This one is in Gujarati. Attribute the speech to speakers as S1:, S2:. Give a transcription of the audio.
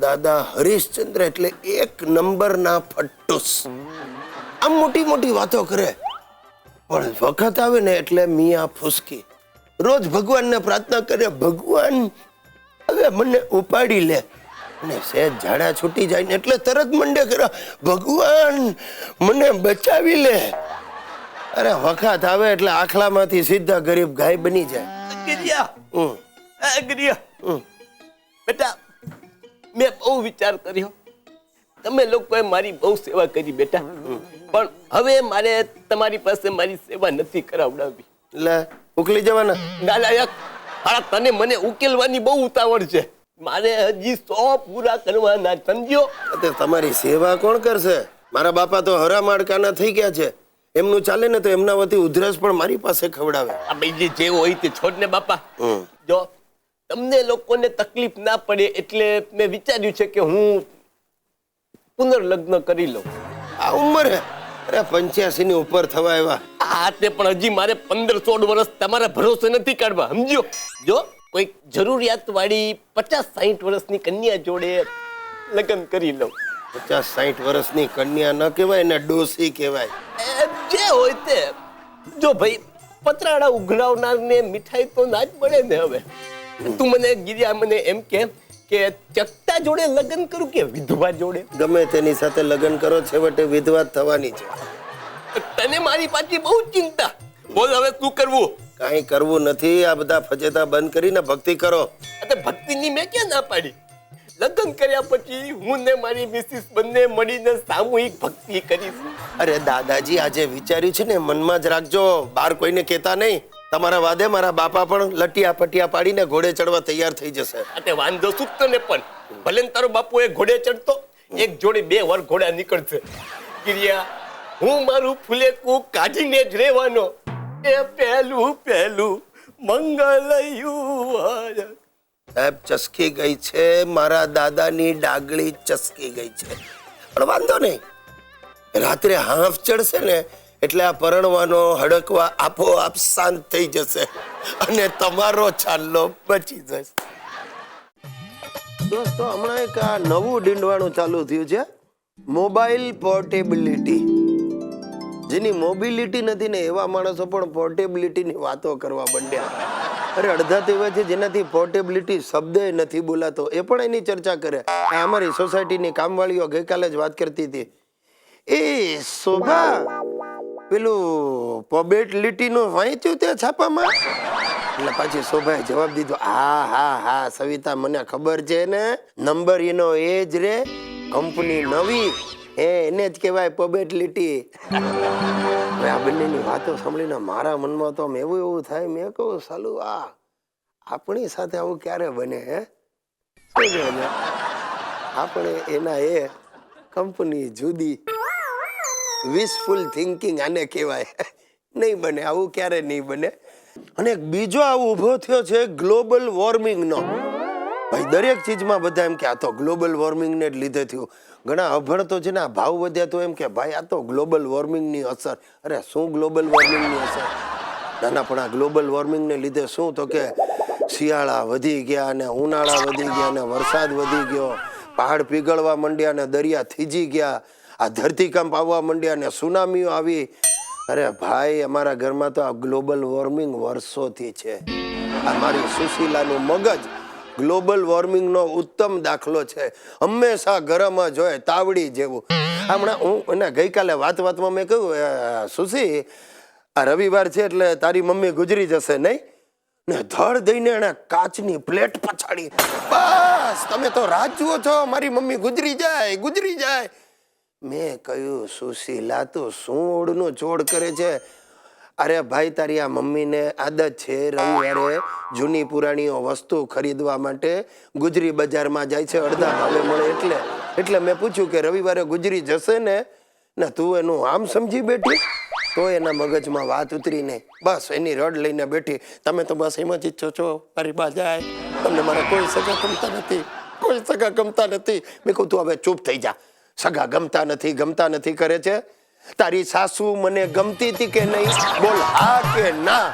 S1: દાદા હરીશચંદ્ર એટલે એક નંબરના ફટ્ટુસ. આમ મોટી મોટી વાતો કરે, પણ વખત આવે ને એટલે મિયા ફૂસકી. રોજ ભગવાનને પ્રાર્થના કરે, ભગવાન હવે મને ઉપાડી લે. અને સહેજ ઝાડા છૂટી જાય ને એટલે તરત મંડે કરે, ભગવાન મને બચાવી લે. અરે વખત આવે એટલે આખલામાંથી સીધા ગરીબ ગાય બની જાય.
S2: બેટા, મેં બહુ વિચાર કર્યો, તમે લોકોએ મારી બહુ સેવા કરી બેટા, પણ હવે મારે તમારી પાસે મારી સેવા નથી કરાવડાવી.
S1: એટલે ઉકલી જવાના?
S2: ના, તને મને ઉકેલવાની બહુ ઉતાવળ છે. મારે હજી 100 પૂરા કરવાના, સમજ્યો?
S1: તમારી સેવા કોણ કરશે? મારા બાપા તો હરામાડકાના થઈ ગયા છે. એમનું ચાલે ને તો એમના વતી ઉધરસ પણ મારી પાસે ખવડાવે.
S2: આ બીજી જે હોય તે છોડ ને બાપા. જો તમને લોકોને તકલીફ ના પડે એટલે મેં વિચાર્યું છે કે હું પુનર્લગ્ન કરી લઉં.
S1: આ ઉંમરે? અરે 85 ની ઉપર થવા આવ્યા.
S2: હા, તે પણ હજી મારે 15-16 વર્ષ તમારા ભરોસે નથી કાઢવા, સમજ્યો? જો કોઈ જરૂરિયાત વાળી 50-60 વર્ષની કન્યા જોડે લગ્ન કરી લઉં.
S1: 50-60 વર્ષની કન્યા ન કહેવાય ને, ડોસી કહેવાય.
S2: જે હોય તે. જો ભાઈ, પતરાડા ઉઘરાવનાર ને મીઠાઈ તો ના જ મળે ને. હવે તું મને ગિરિયા મને એમ કે ચકતા જોડે લગ્ન કરું કે વિધવા જોડે?
S1: ગમે તેની સાથે લગ્ન કરો, છેવટે વિધવા થવાની છે.
S2: તને મારી પાછી બહુ ચિંતા. બોલ હવે શું કરવું?
S1: કાંઈ કરવું નથી. આ બધા ફજેતા બંધ કરીને ભક્તિ કરો.
S2: ભક્તિની મેં ક્યાં ના પાડી? લગ્ન કર્યા પછી હું ને મારી મિસિસ બંને મળીને સામૂહિક ભક્તિ કરીશું.
S1: અરે દાદાજી, આજે વિચાર્યું છે ને મનમાં જ રાખજો, બહાર કોઈને કહેતા નહીં. તમારા વાદે મારા બાપા પણ લટિયા પટિયા પાડીને ઘોડે ચડવા તૈયાર થઈ જશે.
S2: વાંધો શું તને? પણ ભલે તારો બાપુ એ ઘોડે ચડતો, એક જોડે 2 વાર ઘોડા નીકળશે. ગિરિયા, હું મારું ફુલેકું કાઢીને જ રહેવાનો. એ પહેલું મંગલયું.
S1: સાહેબ, ચસકી ગઈ છે. મારા દાદાની ડાગળી ચસકી ગઈ છે. પણ વાંધો નહીં, રાત્રે હાંફ ચડશે ને એટલે આ પરણવાનો હડકવા આપોઆપ શાંત થઈ જશે અને તમારો ચાલ્લો બચી જશે. દોસ્તો, હમણાં એક આ નવું ડીંડવાણું ચાલુ થયું છે, મોબાઈલ પોર્ટેબિલિટી. જેની મોબિલિટી નથી ને એવા માણસો પણ પોર્ટેબિલિટીની વાતો કરવા માંડ્યા. અરે અડધા તો એવા છે જેનાથી પોર્ટેબિલિટી શબ્દ નથી બોલાતો, એ પણ એની ચર્ચા કરે. આ અમારી સોસાયટીની કામવાળીઓ ગઈકાલે જ વાત કરતી હતી. એ શોભા, પેલું પોર્ટેબિલિટીનું વાંચ્યું તે છાપામાં? એટલે પાછી શોભાએ જવાબ દીધો, હા સવિતા, મને ખબર છે ને, નંબર એનો એ જ રે, કંપની નવી, એને જ કહેવાય પોર્ટેબિલિટી. હવે આ બંનેની વાતો સાંભળીને મારા મનમાં તો એવું થાય, મેં કહું સાલું આ આપણી સાથે આવું ક્યારે બને? આપણે એના એ કંપની જુદી. વિશફુલ થિંકિંગ આને કહેવાય. નહીં બને, આવું ક્યારે નહીં બને. અને બીજો આવો ઉભો થયો છે ગ્લોબલ વોર્મિંગનો. ભાઈ, દરેક ચીજમાં બધા એમ કે આ તો ગ્લોબલ વોર્મિંગને જ લીધે થયું. ઘણા અભણ તો છે ને, આ ભાવ વધ્યા તો એમ કે ભાઈ આ તો ગ્લોબલ વોર્મિંગની અસર. અરે શું ગ્લોબલ વોર્મિંગની અસર? નાના, પણ આ ગ્લોબલ વોર્મિંગને લીધે શું તો કે શિયાળા વધી ગયા અને ઉનાળા વધી ગયા અને વરસાદ વધી ગયો, પહાડ પીગળવા માંડ્યા અને દરિયા થીજી ગયા, આ ધરતીકંપ આવવા માંડ્યા અને સુનામીઓ આવી. અરે ભાઈ, અમારા ઘરમાં તો આ ગ્લોબલ વોર્મિંગ વર્ષોથી છે. આ મારી સુશીલાનું મગજ ગ્લોબલ વોર્મિંગનો ઉત્તમ દાખલો છે. હંમેશા ગરમ જ હોય, તાવડી જેવું. હમણાં હું એને ગઈકાલે વાતમાં મેં કહ્યું, સુશી, આ રવિવાર છે એટલે તારી મમ્મી ગુજરી જશે નહીં? ને ધડ દઈને એને કાચની પ્લેટ પછાડી, બસ તમે તો રાહ જુઓ છો મારી મમ્મી ગુજરી જાય. મેં કહ્યું, સુશીલા, તું શું ઓળનું ચોડ કરે છે? અરે ભાઈ, તારી આ મમ્મીને આદત છે રવિવારે જૂની પુરાણીઓ વસ્તુ ખરીદવા માટે ગુજરી બજારમાં જાય છે, અડધા ભાવે મળે. એટલે મેં પૂછ્યું કે રવિવારે ગુજરી જશે ને તું એનું આમ સમજી બેઠી? તો એના મગજમાં વાત ઉતરી નહીં, બસ એની રડ લઈને બેઠી. તમે તો બસ એમ જ ઈચ્છો છો મારી બા જાય, તમને મારા કોઈ સગા ગમતા નથી. મેં કહું, તું હવે ચૂપ થઈ જા. સગા ગમતા નથી કરે છે. તારી સાસુ મને ગમતી હતી કે નહીં? બોલ હા કે ના.